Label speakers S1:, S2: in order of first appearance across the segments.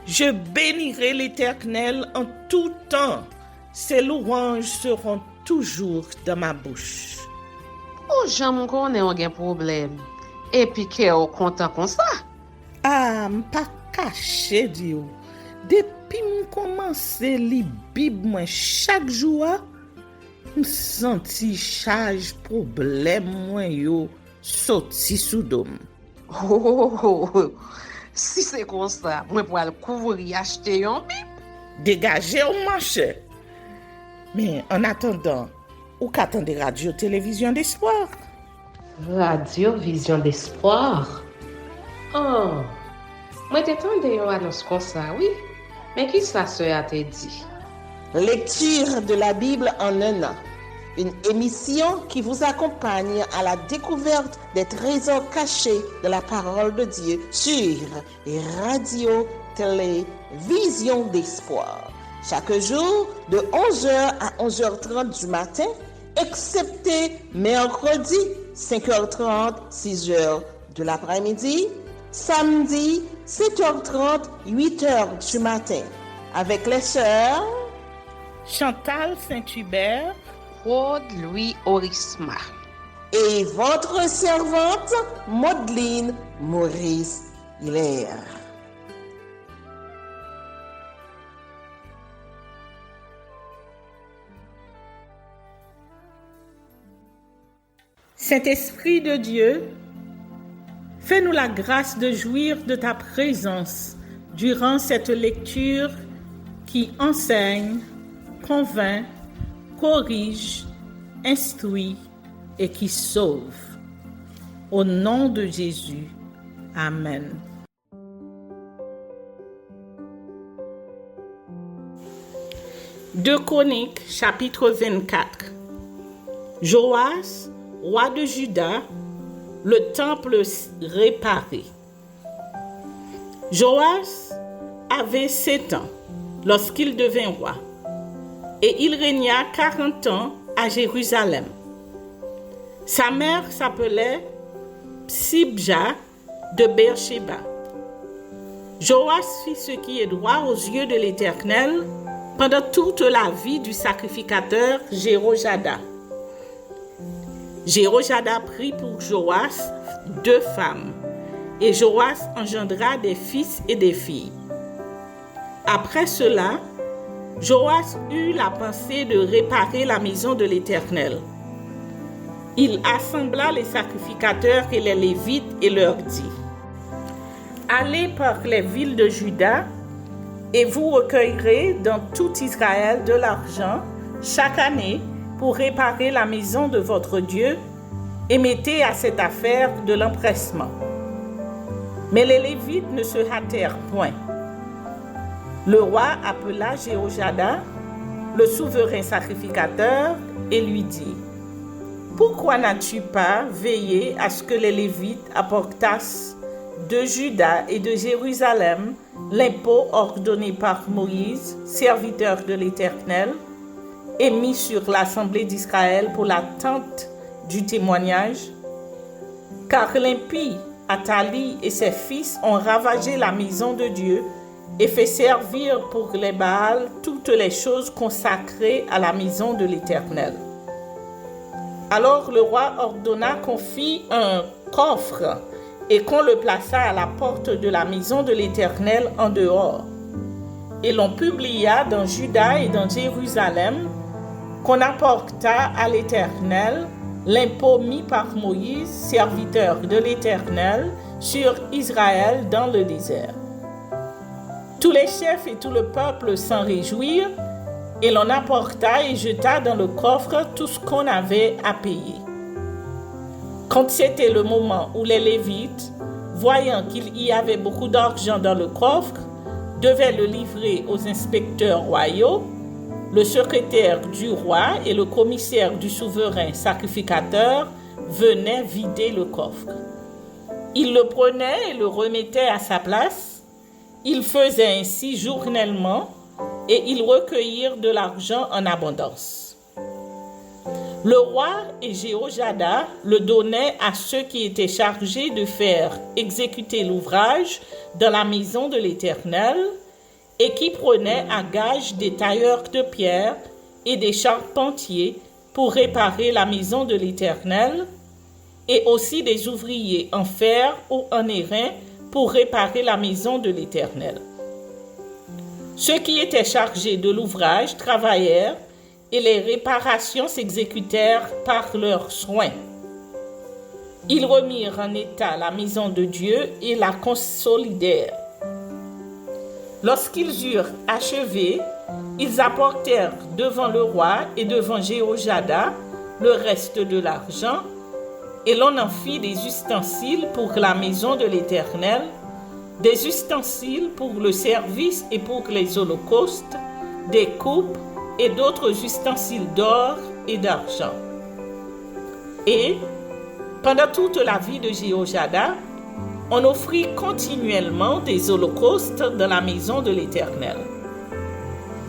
S1: Je bénirai l'Éternel en tout temps. Ses louanges seront toujours dans ma bouche.
S2: Oh, j'aime qu'on ait un problème. Et puis qu'elle est content comme ça.
S1: Ah, m'pas caché, Dieu. Depuis m'commence li Bible moi chaque jour, m'senti charge problème moi yo sorti sous dôme.
S2: Oh, si c'est comme ça, moi pour aller couvrir acheter un Bible.
S1: Dégager au marché. Mais en attendant, ou qu'attendez radio télévision d'espoir?
S2: Radio Vision d'Espoir. Oh, moi t'attendais une annonce comme ça, oui. Mais qui ça a te dit?
S3: Lecture de la Bible en un an. Une émission qui vous accompagne à la découverte des trésors cachés de la parole de Dieu sur Radio Télévision d'Espoir. Chaque jour de 11h à 11h30 du matin, excepté mercredi 5h30, 6h de l'après-midi, samedi 7h30, 8h du matin, avec les sœurs
S1: Chantal Saint-Hubert,
S2: Claude Louis Orisma
S3: et votre servante Maudeline Maurice Hilaire.
S1: Saint-Esprit de Dieu, fais-nous la grâce de jouir de ta présence durant cette lecture qui enseigne, convainc, corrige, instruit et qui sauve. Au nom de Jésus. Amen. Deux Chroniques, chapitre 24. Joas, roi de Juda, le temple réparé. Joas avait 7 ans lorsqu'il devint roi, et il régna 40 ans à Jérusalem. Sa mère s'appelait Psibja de Beersheba. Joas fit ce qui est droit aux yeux de l'Éternel pendant toute la vie du sacrificateur Jéhojada. Jéhojada prit pour Joas 2 femmes, et Joas engendra des fils et des filles. Après cela, Joas eut la pensée de réparer la maison de l'Éternel. Il assembla les sacrificateurs et les Lévites et leur dit: Allez par les villes de Juda, et vous recueillerez dans tout Israël de l'argent chaque année pour réparer la maison de votre Dieu, et mettez à cette affaire de l'empressement. Mais les Lévites ne se hâtèrent point. Le roi appela Jéhojada, le souverain sacrificateur, et lui dit: Pourquoi n'as-tu pas veillé à ce que les Lévites apportassent de Juda et de Jérusalem l'impôt ordonné par Moïse, serviteur de l'Éternel, et mis sur l'assemblée d'Israël pour la tente du témoignage? Car l'impie, Athali et ses fils ont ravagé la maison de Dieu et fait servir pour les Baals toutes les choses consacrées à la maison de l'Éternel. Alors le roi ordonna qu'on fît un coffre et qu'on le plaça à la porte de la maison de l'Éternel en dehors. Et l'on publia dans Juda et dans Jérusalem qu'on apporta à l'Éternel l'impôt mis par Moïse, serviteur de l'Éternel, sur Israël dans le désert. Tous les chefs et tout le peuple s'en réjouirent, et l'on apporta et jeta dans le coffre tout ce qu'on avait à payer. Quand c'était le moment où les Lévites, voyant qu'il y avait beaucoup d'argent dans le coffre, devaient le livrer aux inspecteurs royaux, le secrétaire du roi et le commissaire du souverain sacrificateur venaient vider le coffre. Ils le prenaient et le remettaient à sa place. Ils faisaient ainsi journellement et ils recueillirent de l'argent en abondance. Le roi et Jéhojada le donnaient à ceux qui étaient chargés de faire exécuter l'ouvrage dans la maison de l'Éternel et qui prenait à gage des tailleurs de pierre et des charpentiers pour réparer la maison de l'Éternel, et aussi des ouvriers en fer ou en airain pour réparer la maison de l'Éternel. Ceux qui étaient chargés de l'ouvrage travaillèrent et les réparations s'exécutèrent par leurs soins. Ils remirent en état la maison de Dieu et la consolidèrent. Lorsqu'ils eurent achevé, ils apportèrent devant le roi et devant Jéhojada le reste de l'argent, et l'on en fit des ustensiles pour la maison de l'Éternel, des ustensiles pour le service et pour les holocaustes, des coupes et d'autres ustensiles d'or et d'argent. Et, pendant toute la vie de Jéhojada, on offrit continuellement des holocaustes dans la maison de l'Éternel.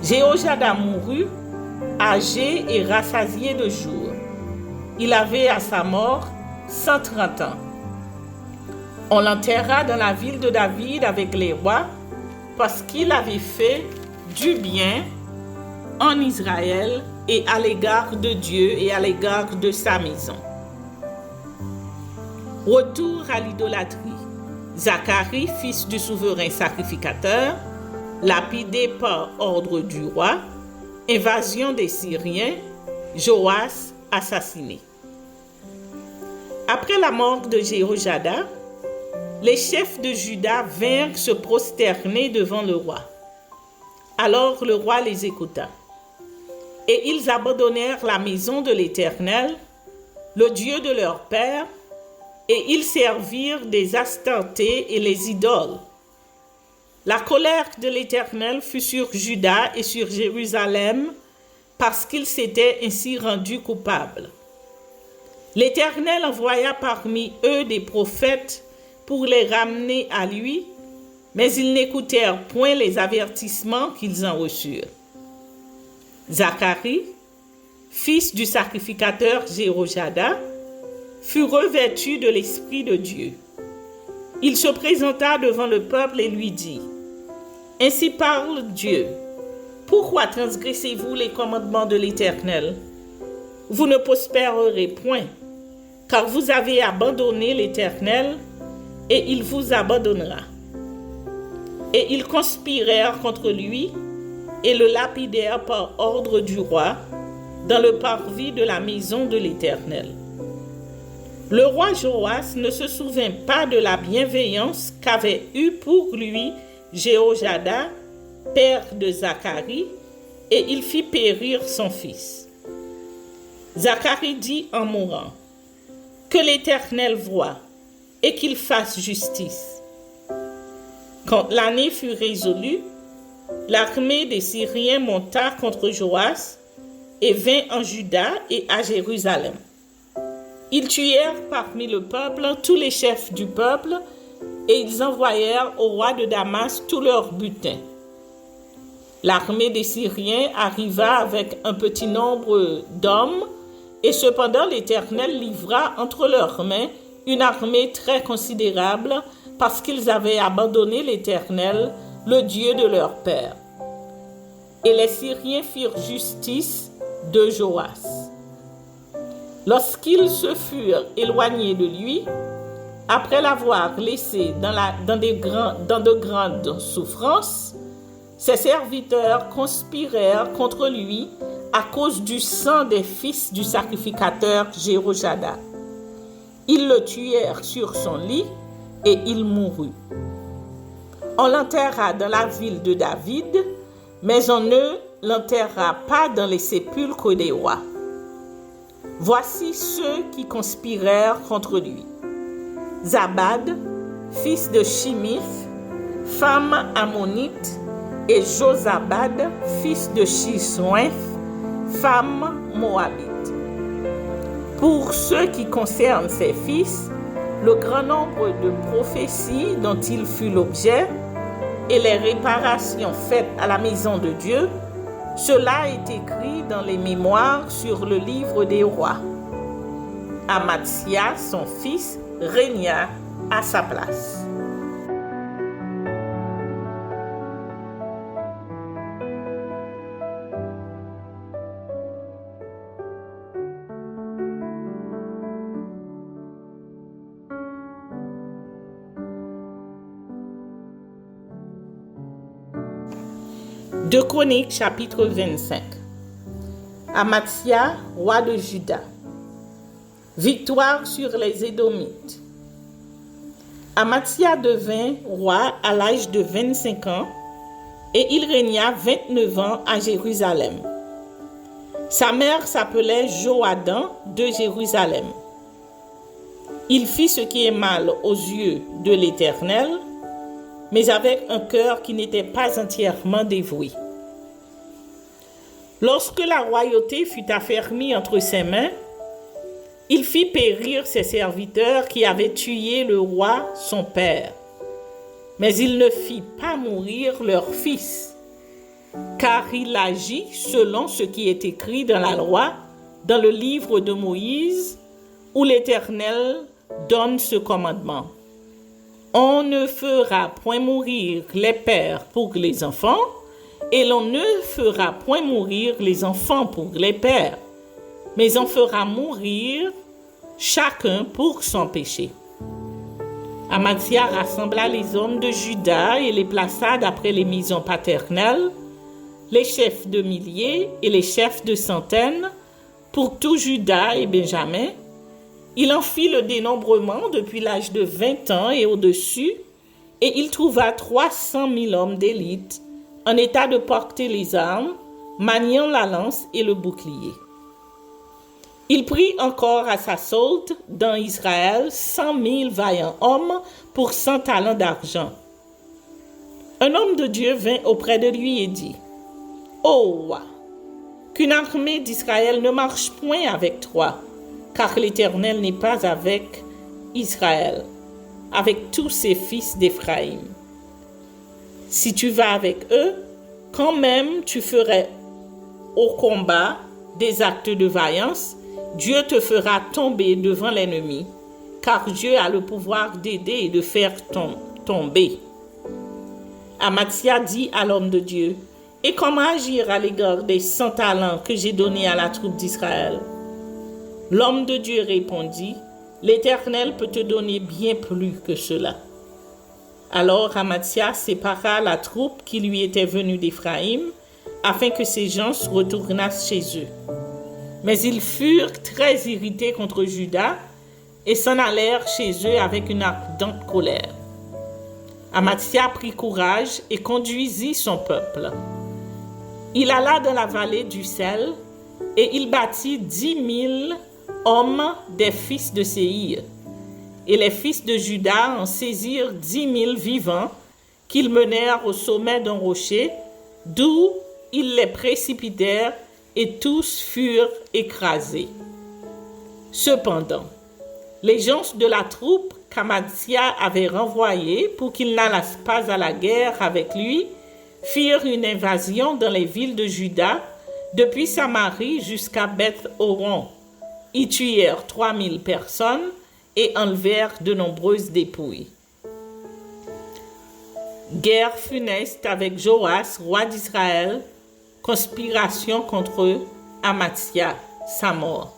S1: Jéhojada mourut, âgé et rassasié de jours. Il avait à sa mort 130 ans. On l'enterra dans la ville de David avec les rois parce qu'il avait fait du bien en Israël et à l'égard de Dieu et à l'égard de sa maison. Retour à l'idolâtrie. Zacharie, fils du souverain sacrificateur, lapidé par ordre du roi, invasion des Syriens, Joas assassiné. Après la mort de Jéhojada, les chefs de Juda vinrent se prosterner devant le roi. Alors le roi les écouta. Et ils abandonnèrent la maison de l'Éternel, le Dieu de leur père, et ils servirent des Astartés et les idoles. La colère de l'Éternel fut sur Juda et sur Jérusalem, parce qu'ils s'étaient ainsi rendus coupables. L'Éternel envoya parmi eux des prophètes pour les ramener à lui, mais ils n'écoutèrent point les avertissements qu'ils en reçurent. Zacharie, fils du sacrificateur Jéhojada, fut revêtu de l'Esprit de Dieu. Il se présenta devant le peuple et lui dit: « Ainsi parle Dieu. Pourquoi transgressez-vous les commandements de l'Éternel? Vous ne prospérerez point, car vous avez abandonné l'Éternel, et il vous abandonnera. » Et ils conspirèrent contre lui, et le lapidèrent par ordre du roi, dans le parvis de la maison de l'Éternel. Le roi Joas ne se souvint pas de la bienveillance qu'avait eue pour lui Jéhojada, père de Zacharie, et il fit périr son fils. Zacharie dit en mourant: « Que l'Éternel voie et qu'il fasse justice. » Quand l'année fut résolue, l'armée des Syriens monta contre Joas et vint en Juda et à Jérusalem. Ils tuèrent parmi le peuple tous les chefs du peuple et ils envoyèrent au roi de Damas tous leurs butins. L'armée des Syriens arriva avec un petit nombre d'hommes et cependant l'Éternel livra entre leurs mains une armée très considérable parce qu'ils avaient abandonné l'Éternel, le Dieu de leur père. Et les Syriens firent justice de Joas. Lorsqu'ils se furent éloignés de lui, après l'avoir laissé dans de grandes souffrances, ses serviteurs conspirèrent contre lui à cause du sang des fils du sacrificateur Jéhojada. Ils le tuèrent sur son lit et il mourut. On l'enterra dans la ville de David, mais on ne l'enterra pas dans les sépulcres des rois. Voici ceux qui conspirèrent contre lui. Zabad, fils de Shimith, femme ammonite, et Josabad, fils de Shisouin, femme moabite. Pour ce qui concerne ses fils, le grand nombre de prophéties dont il fut l'objet et les réparations faites à la maison de Dieu, cela est écrit dans les mémoires sur le livre des rois. Amatsia, son fils, régna à sa place. 2 Chroniques, chapitre 25. Amatsia, roi de Juda. Victoire sur les Édomites. Amatsia devint roi à l'âge de 25 ans et il régna 29 ans à Jérusalem. Sa mère s'appelait Joadan de Jérusalem. Il fit ce qui est mal aux yeux de l'Éternel, mais avec un cœur qui n'était pas entièrement dévoué. Lorsque la royauté fut affermie entre ses mains, il fit périr ses serviteurs qui avaient tué le roi, son père. Mais il ne fit pas mourir leur fils, car il agit selon ce qui est écrit dans la loi, dans le livre de Moïse, où l'Éternel donne ce commandement. On ne fera point mourir les pères pour les enfants, et l'on ne fera point mourir les enfants pour les pères, mais on fera mourir chacun pour son péché. Amatsia rassembla les hommes de Juda et les plaça d'après les maisons paternelles, les chefs de milliers et les chefs de centaines, pour tout Juda et Benjamin. Il en fit le dénombrement depuis l'âge de 20 ans et au-dessus, et il trouva 300 000 hommes d'élite en état de porter les armes, maniant la lance et le bouclier. Il prit encore à sa solde dans Israël 100 000 vaillants hommes pour 100 talents d'argent. Un homme de Dieu vint auprès de lui et dit: « Ô roi, qu'une armée d'Israël ne marche point avec toi, car l'Éternel n'est pas avec Israël, avec tous ses fils d'Éphraïm. Si tu vas avec eux, quand même tu ferais au combat des actes de vaillance, Dieu te fera tomber devant l'ennemi, car Dieu a le pouvoir d'aider et de faire tomber. » Amatsia dit à l'homme de Dieu: « Et comment agir à l'égard des 100 talents que j'ai donnés à la troupe d'Israël ?» L'homme de Dieu répondit: « L'Éternel peut te donner bien plus que cela. » Alors Amatsia sépara la troupe qui lui était venue d'Éphraïm, afin que ces gens retournassent chez eux. Mais ils furent très irrités contre Juda et s'en allèrent chez eux avec une ardente colère. Amatsia prit courage et conduisit son peuple. Il alla dans la vallée du Sel et il bâtit 10 000 hommes des fils de Séir. Et les fils de Juda en saisirent 10 000 vivants qu'ils menèrent au sommet d'un rocher, d'où ils les précipitèrent et tous furent écrasés. Cependant, les gens de la troupe qu'Amatsia avait renvoyés pour qu'ils n'allassent pas à la guerre avec lui firent une invasion dans les villes de Juda, depuis Samarie jusqu'à Beth-Horon. Ils tuèrent 3 000 personnes et enlevèrent de nombreuses dépouilles. Guerre funeste avec Joas, roi d'Israël, conspiration contre Amatsia, sa mort.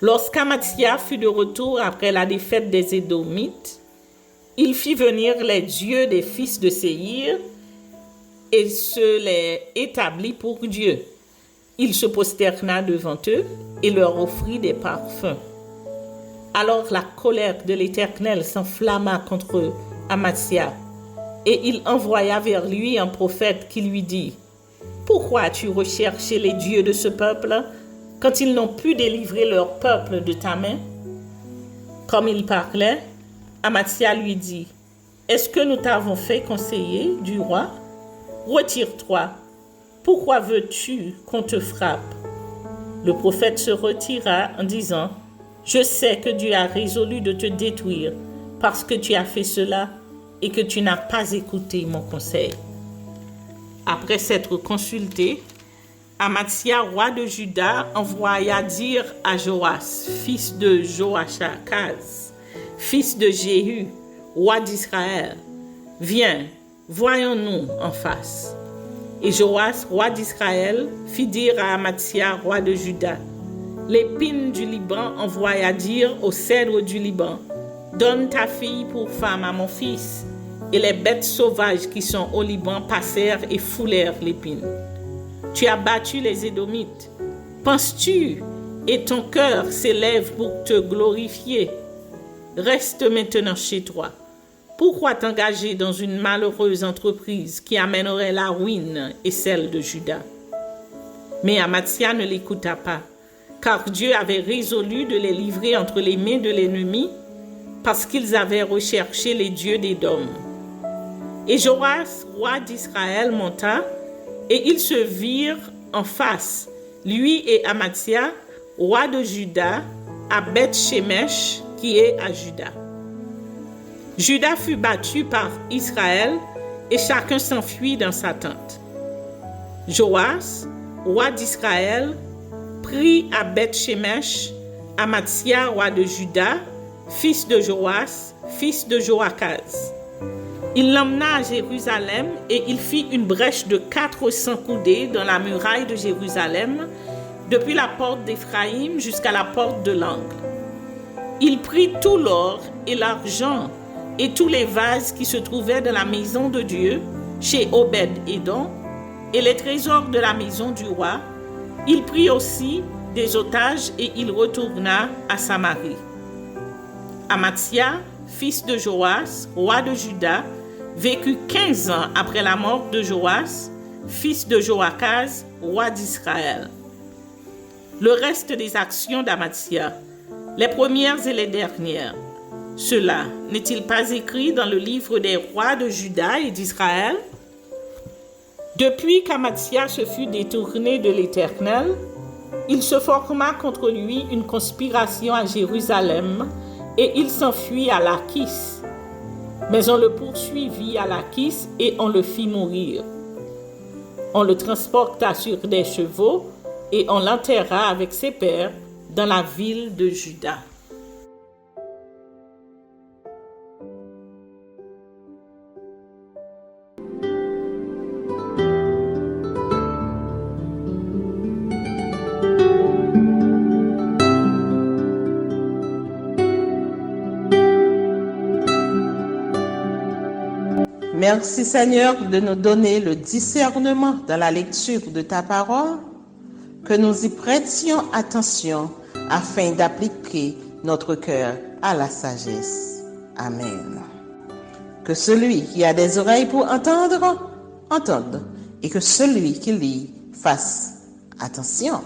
S1: Lorsqu'Amatsia fut de retour après la défaite des Édomites, il fit venir les dieux des fils de Séir et se les établit pour Dieu. Il se prosterna devant eux et leur offrit des parfums. Alors la colère de l'Éternel s'enflamma contre Amatsia, et il envoya vers lui un prophète qui lui dit: « Pourquoi as-tu recherché les dieux de ce peuple quand ils n'ont pu délivrer leur peuple de ta main ?» Comme il parlait, Amatsia lui dit: « Est-ce que nous t'avons fait conseiller du roi? Retire-toi. Pourquoi veux-tu qu'on te frappe ?» Le prophète se retira en disant: « Je sais que Dieu a résolu de te détruire parce que tu as fait cela et que tu n'as pas écouté mon conseil. » Après s'être consulté, Amatsia, roi de Juda, envoya dire à Joas, fils de Joachakaz, fils de Jéhu, roi d'Israël: « Viens, voyons-nous en face. » Et Joas, roi d'Israël, fit dire à Amatsia, roi de Juda: « L'épine du Liban envoya dire au cèdre du Liban: « Donne ta fille pour femme à mon fils. » et les bêtes sauvages qui sont au Liban passèrent et foulèrent l'épine. Tu as battu les Édomites. Penses-tu et ton cœur s'élève pour te glorifier? Reste maintenant chez toi. Pourquoi t'engager dans une malheureuse entreprise qui amènerait la ruine et celle de Juda? Mais Amathia ne l'écouta pas, car Dieu avait résolu de les livrer entre les mains de l'ennemi, parce qu'ils avaient recherché les dieux d'Édom. Et Joas, roi d'Israël, monta, et ils se virent en face, lui et Amathia, roi de Juda, à Beth-Shemesh, qui est à Juda. Juda fut battu par Israël, et chacun s'enfuit dans sa tente. Joas, roi d'Israël, prit à Beth-Shemesh Amathia, roi de Juda, fils de Joas, fils de Joachaz. Il l'emmena à Jérusalem et il fit une brèche de 400 coudées dans la muraille de Jérusalem, depuis la porte d'Éphraïm jusqu'à la porte de l'angle. Il prit tout l'or et l'argent et tous les vases qui se trouvaient dans la maison de Dieu, chez Obed-Édom, et les trésors de la maison du roi. Il prit aussi des otages et il retourna à Samarie. Amathia, fils de Joas, roi de Juda, vécut 15 ans après la mort de Joas, fils de Joachaz, roi d'Israël. Le reste des actions d'Amathia, les premières et les dernières, cela n'est-il pas écrit dans le livre des rois de Juda et d'Israël? Depuis qu'Amathia se fut détourné de l'Éternel, il se forma contre lui une conspiration à Jérusalem et il s'enfuit à Lachis. Mais on le poursuivit à Lachis et on le fit mourir. On le transporta sur des chevaux et on l'enterra avec ses pères dans la ville de Juda.
S3: Merci Seigneur de nous donner le discernement dans la lecture de ta parole, que nous y prêtions attention afin d'appliquer notre cœur à la sagesse. Amen. Que celui qui a des oreilles pour entendre, entende, et que celui qui lit fasse attention.